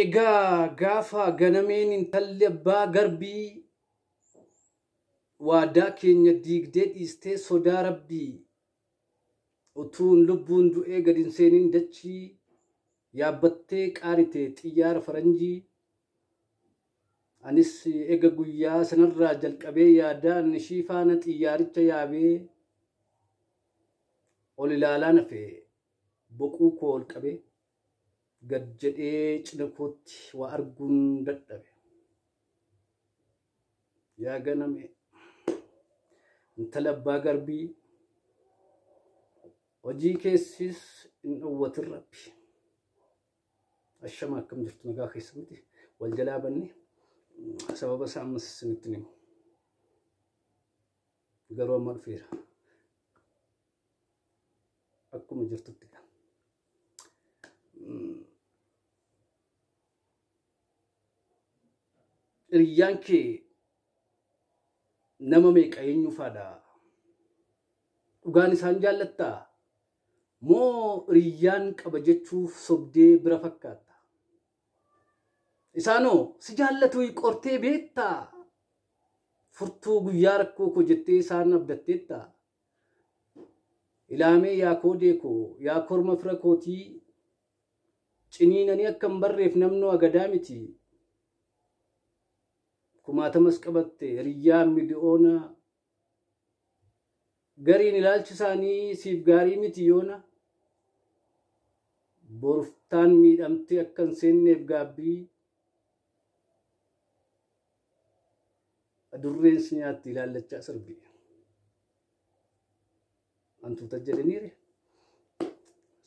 Egaa gaafa ganameen intalli abbaa garbii waadaa keenya diigdee dhiistee sodaa rabbii utuun lubbuun du'ee gad hin seenin dachii yaabbattee qaarite xiyyaara faranjii anis ega guyyaa sanarraa jalqabee yaadaan ishii faana xiyyaaricha yaabee ol ilaalaa nafe boquu koo ol qabee gad jedhee cina kootti waa arguun dadhabe. Yaa ganame intala abbaa garbii hojii keessis hin dhowwatin rabbi. Ashama akkam jirtu nagaa keessa miti wal jalaa banne sababa isaa ammas isinitti himu garuu amma dhufeera akkuma jirtutti. Hiriyyaan kee nama meeqa eenyufaadha? Dhugaan isaan jaallattaa? Moo hiriyyaan qaba jechuuf sobdee bira fakkaata? Isaanoo si jaallatu qortee beektaa? Furtuu guyyaa rakkoo koo jettee isaan abdatteetta? Ilaamee yaa koodee koo yaa korma fira kootii ciniinanii akkam barreef namnoo agadaa miti. Kumaatamas qabatte hiriyaa miliyoona gariin ilaalchi isaanii siif gaarii miti yoona boruftaan miidhamte akkan seenneef gaabbii adurreensi nyaatti ilaallachaa sirbi antuuta jedhaniire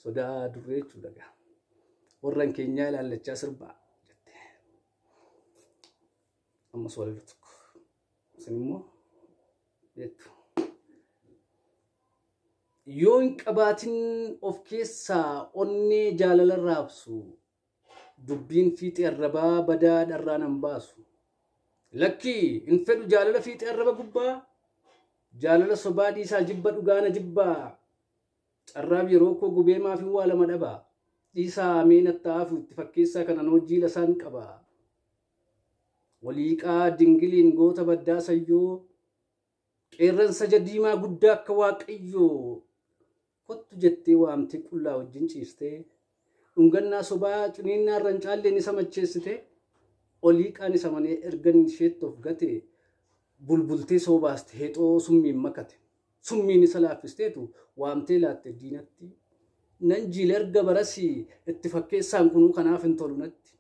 sodaa adurree jechuudha warran keenyaa ilaallachaa sirbaa jette amma soolii tokko isin immoo jettu yoo hin qabaatin of keessaa onnee jaalala raabsu dubbiin fiixee arrabaa badaa dharraa nan baasu. Lakkii hin fedhu jaalala fiixee arraba gubbaa jaalala sobaa dhiisaa jibba dhugaana jibbaa carraab yeroo koo gubee maafin waa lama dhabaa dhiisaa ameen attaafu itti fakkeessaa kanan hojii lasaan qabaa waliiqaa dingiliin goota baddaa sayyoo qeerransa jadiimaa guddaa akka waaqayyoo kottu jettee waamtee qullaa wajjin ciistee dhungannaa sobaa ciniinnaa irraan caalleen isa macheessite oliiqaan isa manee ergan isheetti of gate bulbultee soobaaste heexoo summiin makate summiin isa laaffisteetu waamtee laatte diinatti nan jiila erga barasii itti fakkeessaan kunuu kanaaf hin tolu natti.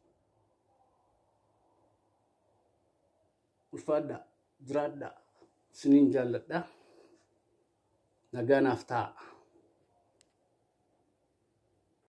Ulfaadhaa jiraadhaa isiniin jaalladhaa nagaa naaf ta'a.